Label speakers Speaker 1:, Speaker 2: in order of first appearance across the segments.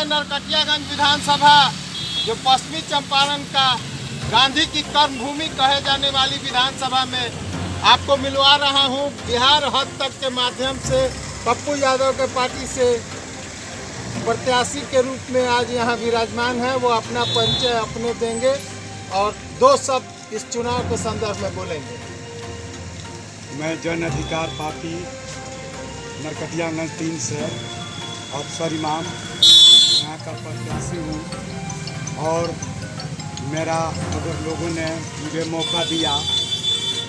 Speaker 1: है नरकटियागंज विधानसभा, जो पश्चिमी चंपारण का गांधी की कर्मभूमि कहे जाने वाली विधानसभा में आपको मिलवा रहा हूं। बिहार हद तक के माध्यम से पप्पू यादव के पार्टी से प्रत्याशी के रूप में आज यहाँ विराजमान है। वो अपना परिचय अपने देंगे और दो शब्द इस चुनाव के संदर्भ में बोलेंगे।
Speaker 2: मैं जन अधिकार पार्टी नरकटियागंज 3 से अफसर इमाम यहाँ का प्रत्याशी हूँ। और मेरा अगर लोगों ने मुझे मौका दिया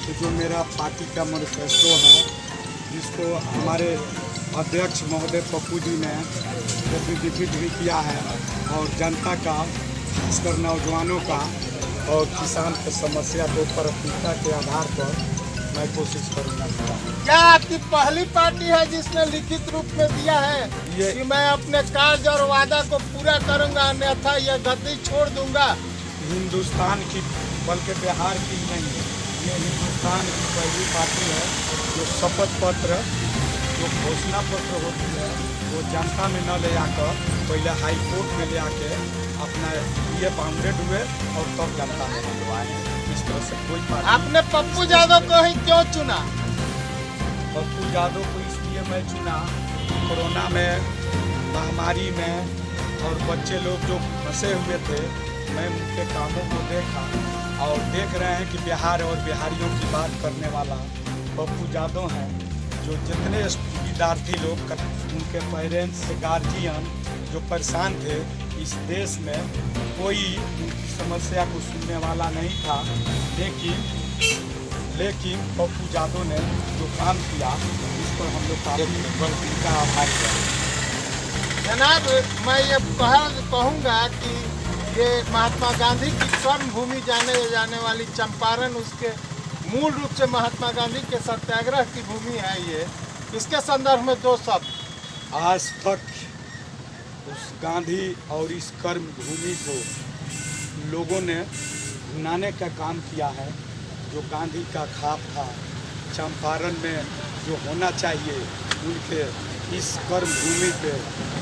Speaker 2: तो जो मेरा पार्टी का मैनिफेस्टो है, जिसको हमारे अध्यक्ष महोदय पप्पू जी ने डिफीट भी किया है, और जनता का, खासकर नौजवानों का और किसान की समस्या को प्राथमिकता के आधार पर मैं कोशिश करूँगा।
Speaker 1: क्या आपकी पहली पार्टी है जिसने लिखित रूप में दिया है कि मैं अपने कार्य और वादा को पूरा करूंगा, अन्यथा यह गद्दी छोड़ दूंगा?
Speaker 2: हिंदुस्तान की, बल्कि बिहार की नहीं, ये हिंदुस्तान की पहली पार्टी है जो शपथ पत्र, जो घोषणा पत्र होती है, वो जनता में न ले आकर पहले हाई कोर्ट में ले आके अपना ये बाउंडेड हुए और तब जनता में मंगवाए। इस तरह से कोई पार्टी।
Speaker 1: आपने पप्पू यादव को ही क्यों चुना?
Speaker 2: पप्पू यादव को इसलिए मैं चुना, कोरोना में, महामारी में और बच्चे लोग जो फंसे हुए थे, मैं उनके कामों को देखा और देख रहे हैं कि बिहार और बिहारियों की बात करने वाला पप्पू यादव हैं। जो जितने विद्यार्थी लोग, उनके पेरेंट्स, गार्जियन जो परेशान थे, इस देश में कोई उनकी समस्या को सुनने वाला नहीं था। लेकिन पप्पू यादव ने जो काम किया, इस पर हम लोग काफ़ी का आभारी हैं।
Speaker 1: जनाब, मैं ये कहूँगा कि ये महात्मा गांधी की कर्मभूमि जाने वाली चंपारण, उसके मूल रूप से महात्मा गांधी के सत्याग्रह की भूमि है ये। इसके संदर्भ में दो शब्द।
Speaker 2: आज तक उस गांधी और इस कर्म भूमि को लोगों ने भुनाने का काम किया है। जो गांधी का खाप था चंपारण में, जो होना चाहिए उनके इस कर्म भूमि पे,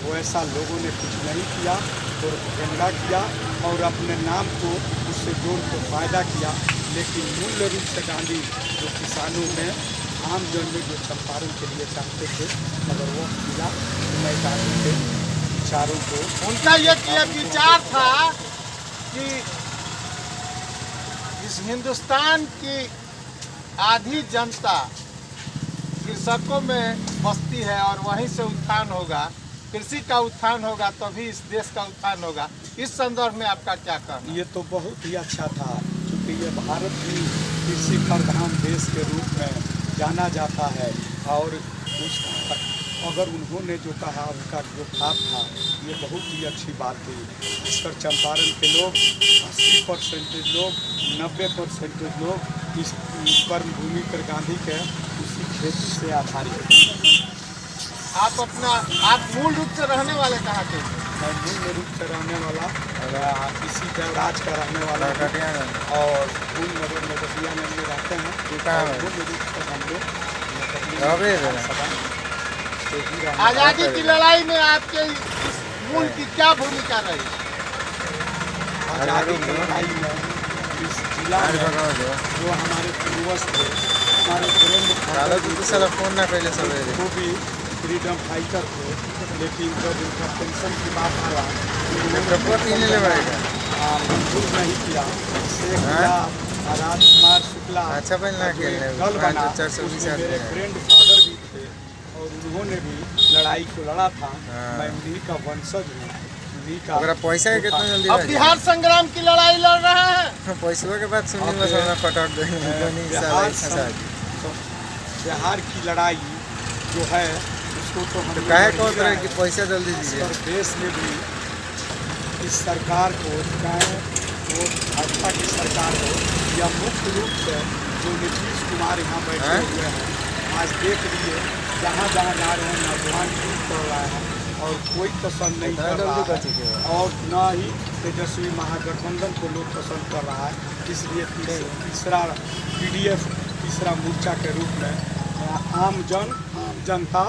Speaker 2: वो ऐसा लोगों ने कुछ नहीं किया और झंडा किया और अपने नाम को उससे जोड़ कर फायदा किया। लेकिन मूल रूप से गांधी जो किसानों में, आम जन में जो चंपारण के लिए चाहते थे, मगर वो किया। मैं गांधी के विचारों को,
Speaker 1: उनका ये विचार था कि इस हिंदुस्तान की आधी जनता कृषकों में बसती है और वहीं से उत्थान होगा, कृषि का उत्थान होगा, तभी इस देश का उत्थान होगा। इस संदर्भ में आपका क्या कहना?
Speaker 2: ये तो बहुत ही अच्छा था, क्योंकि ये भारत की कृषि प्रधान देश के रूप में जाना जाता है। और उस अगर उन्होंने जो कहा, उनका जो खाप था, ये बहुत ही अच्छी बात थी। खासकर चंपारण के लोग 80% लोग, 90% लोग इस कर्म भूमि पर गांधी के उसी खेती से आधारित।
Speaker 1: आप मूल रूप से रहने वाले कहाँ के?
Speaker 2: मैं मूल रूप से रहने वाला इसी देवराज का रहने वाला और मूल नगर नगरिया में रहते हैं। मूल रूप से हम लोग
Speaker 1: आज़ादी की लड़ाई में आपके इस मूल की क्या भूमिका रही?
Speaker 2: आज़ादी की लड़ाई में इस जिला में जो हमारे पूर्वज थे, हमारे वो भी फ्रीडम फाइटर थे। लेकिन जब उनका पेंशन की बात आया, मंजूर नहीं किया। राजकुमार शुक्ला दल बना, मेरे ग्रैंड फादर भी थे और उन्होंने भी लड़ाई को लड़ा था। मैं उन्हीं का वंशज हूँ, उन्हीं का।
Speaker 3: पैसा कितना जल्दी
Speaker 1: अब बिहार संग्राम की लड़ाई लड़ रहा है।
Speaker 3: पैसों के बाद
Speaker 2: बिहार की लड़ाई जो है, उसको तो हम
Speaker 3: कहे कि पैसा जल्दी दीजिए।
Speaker 2: देश में भी इस सरकार को, चाहे वो भाजपा की सरकार हो या मुख्य रूप से जो नीतीश कुमार यहाँ बैठे हुए हैं, आज देख लिए जहाँ जहाँ जा रहे हैं नौजवान टूट पड़ रहा है और कोई पसंद नहीं कर रहा है, और न ही तेजस्वी महागठबंधन को लोग पसंद कर रहा है। इसलिए तीसरा PDF, तीसरा मोर्चा के रूप में आम जनता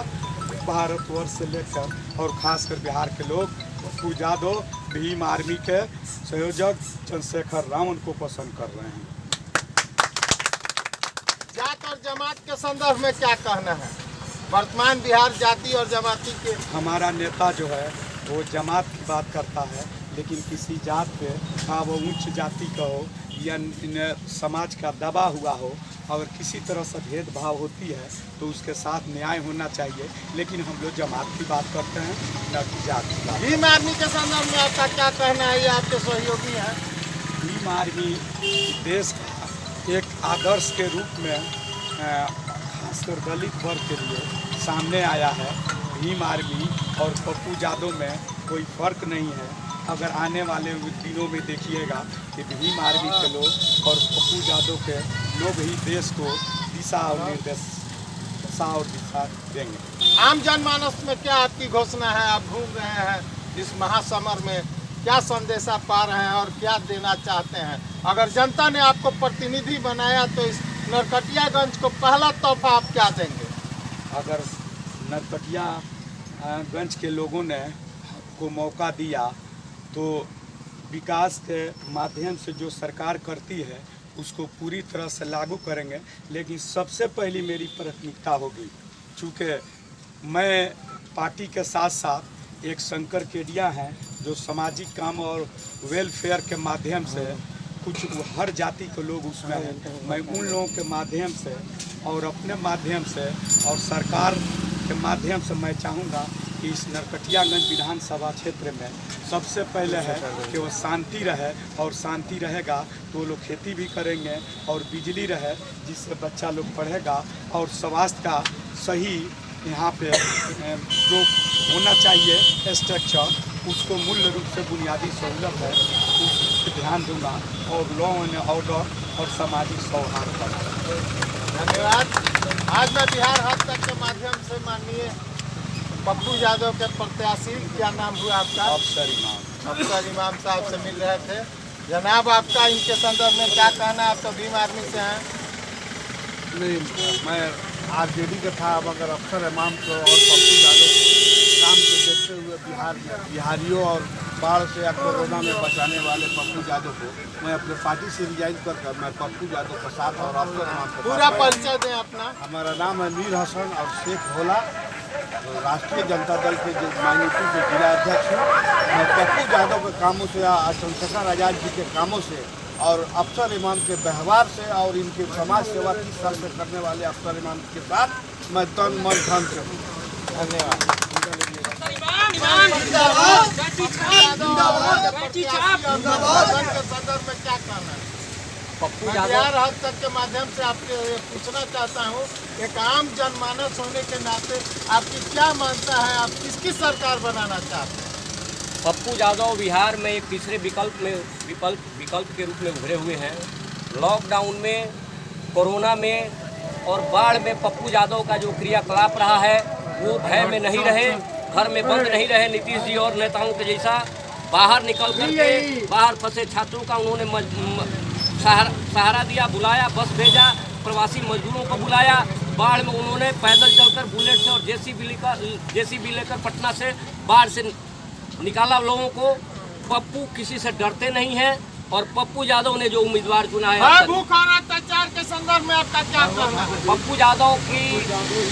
Speaker 2: भारतवर्ष से लेकर और खासकर बिहार के लोग पप्पू यादव भीम आर्मी के संयोजक चंद्रशेखर रावण को पसंद कर रहे हैं।
Speaker 1: जात और जमात के संदर्भ में क्या कहना है? वर्तमान बिहार जाति और जमाती के
Speaker 2: हमारा नेता जो है वो जमात की बात करता है, लेकिन किसी जात पे वो उच्च जाति का हो या समाज का दबा हुआ हो, अगर किसी तरह से भेदभाव होती है तो उसके साथ न्याय होना चाहिए। लेकिन हम लोग जमात की बात करते हैं, न कि जात की बात।
Speaker 1: भीम आर्मी के संदर्भ में आपका क्या कहना है? ये आपके सहयोगी हैं।
Speaker 2: भीम आर्मी देश का एक आदर्श के रूप में खासकर दलित वर्ग के लिए सामने आया है। भीम आर्मी और पप्पू यादव में कोई फर्क नहीं है। अगर आने वाले दिनों में देखिएगा कि भीम आर्मी के लोग और पप्पू यादव के लोग ही देश को दिशा और दिशा देंगे।
Speaker 1: आम जनमानस में क्या आपकी घोषणा है? आप घूम रहे हैं इस महासमर में, क्या संदेश आप पा रहे हैं और क्या देना चाहते हैं? अगर जनता ने आपको प्रतिनिधि बनाया तो इस नरकटियागंज को पहला तोहफा आप क्या देंगे?
Speaker 2: अगर नरकटियागंज के लोगों ने को मौका दिया तो विकास के माध्यम से जो सरकार करती है उसको पूरी तरह से लागू करेंगे। लेकिन सबसे पहली मेरी प्राथमिकता होगी, चूँकि मैं पार्टी के साथ साथ एक शंकर केडिया हैं जो सामाजिक काम और वेलफेयर के माध्यम से कुछ हर जाति के लोग उसमें हैं। मैं उन लोगों के माध्यम से और अपने माध्यम से और सरकार के माध्यम से मैं चाहूँगा कि इस नरकटियागंज विधानसभा क्षेत्र में सबसे पहले है कि वो शांति रहे, और शांति रहेगा तो वो लोग खेती भी करेंगे और बिजली रहे जिससे बच्चा लोग पढ़ेगा, और स्वास्थ्य का सही यहाँ पे जो होना चाहिए स्ट्रक्चर उसको मूल रूप से बुनियादी सहूलत है उस पर ध्यान दूंगा, और लॉ एंड ऑर्डर और सामाजिक सौहार्द पर।
Speaker 1: धन्यवाद। आज मैं बिहार हद तक के माध्यम से माननीय पप्पू यादव के प्रत्याशी, क्या नाम हुआ आपका? अफसर इमाम साहब से मिल रहे थे। जनाब, आपका इनके संदर्भ में क्या कहना? आप तो भीम आर्मी से हैं।
Speaker 4: नहीं, मैं आरजेडी का था। अब अगर अफसर इमाम को और पप्पू यादव को काम को देखते हुए बिहार में बिहारियों और बाढ़ से या कोरोना में बचाने वाले पप्पू यादव को मैं अपने पार्टी से रिजाइन कर मैं पप्पू यादव का साथ और अफसर इमाम को
Speaker 1: पूरा परिचय दें अपना।
Speaker 4: हमारा नाम है मीर हसन और शेख भोला, राष्ट्रीय जनता दल के माइनॉरिटी के जिला अध्यक्ष हूँ। मैं पप्पू यादव के कामों से, चंद्रशेखर आजाद जी के कामों से और अफसर इमाम के व्यवहार से और इनके समाज सेवा 30 साल से करने वाले अफसर इमाम के साथ मैं तन मन धन से हूँ।
Speaker 1: धन्यवाद। संदर्भ में क्या कहना है? बिहार हद तक के माध्यम से आपसे पूछना चाहता हूँ, एक आम जनमानस होने के नाते आपकी क्या मानता है? आप किसकी सरकार बनाना चाहते हैं?
Speaker 5: पप्पू यादव बिहार में एक तीसरे विकल्प के रूप में उभरे हुए हैं। लॉकडाउन में, कोरोना में और बाढ़ में पप्पू यादव का जो क्रियाकलाप रहा है वो भय में नहीं रहे, घर में बंद नहीं रहे। नीतीश जी और नेताओं के जैसा बाहर निकल करके बाहर फंसे छात्रों का उन्होंने सहारा दिया, बुलाया, बस भेजा, प्रवासी मजदूरों को बुलाया। बाढ़ में उन्होंने पैदल चलकर बुलेट से और जेसीबी लेकर पटना से बाढ़ से निकाला लोगों को। पप्पू किसी से डरते नहीं हैं और पप्पू यादव ने जो उम्मीदवार चुना है,
Speaker 1: भूख और अत्याचार के संदर्भ में आपका क्या कहना है?
Speaker 5: पप्पू यादव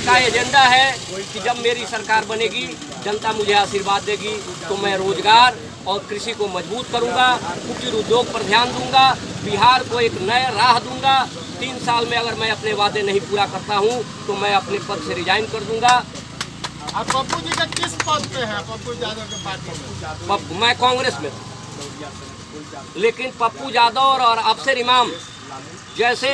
Speaker 5: का एजेंडा है कि जब मेरी सरकार बनेगी, जनता मुझे आशीर्वाद देगी तो मैं रोजगार और कृषि को मजबूत करूंगा, कुटीर उद्योग पर ध्यान दूंगा, बिहार को एक नया राह दूंगा। 3 साल में अगर मैं अपने वादे नहीं पूरा करता हूं तो मैं अपने पद से रिजाइन कर दूंगा।
Speaker 1: आप पप्पू जी का किस पद पे हैं? पप्पू यादव के पार्टी में?
Speaker 5: मैं कांग्रेस में था, लेकिन पप्पू यादव और अफसर इमाम जैसे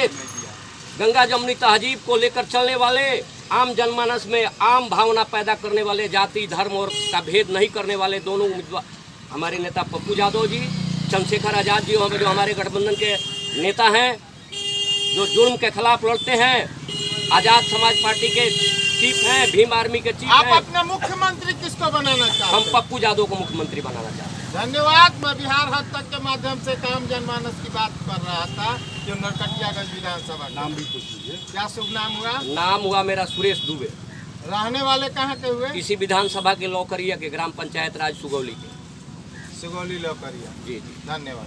Speaker 5: गंगा जमुनी तहजीब को लेकर चलने वाले, आम जनमानस में आम भावना पैदा करने वाले, जाति धर्म और का भेद नहीं करने वाले दोनों उम्मीदवार हमारे नेता पप्पू यादव जी, चंद्रशेखर आजाद जी जो हमारे गठबंधन के नेता हैं, जो जुर्म के खिलाफ लड़ते हैं, आजाद समाज पार्टी के चीफ हैं, भीम आर्मी के चीफ हैं।
Speaker 1: आप अपना मुख्यमंत्री किसको बनाना चाहते हैं?
Speaker 5: हम पप्पू यादव को मुख्यमंत्री बनाना चाहते हैं।
Speaker 1: धन्यवाद। मैं बिहार हद तक के माध्यम से आम जनमानस की बात कर रहा था, जो नरकटियागंज विधानसभा।
Speaker 4: नाम भी पूछ लीजिए।
Speaker 1: क्या शुभ नाम हुआ?
Speaker 5: नाम हुआ मेरा सुरेश दुबे।
Speaker 1: रहने वाले कहाँ के हुए?
Speaker 5: इसी विधानसभा के लौकरिया के, ग्राम पंचायत राज सुगौली के।
Speaker 1: सुगौली लौकरिया।
Speaker 5: जी जी।
Speaker 1: धन्यवाद।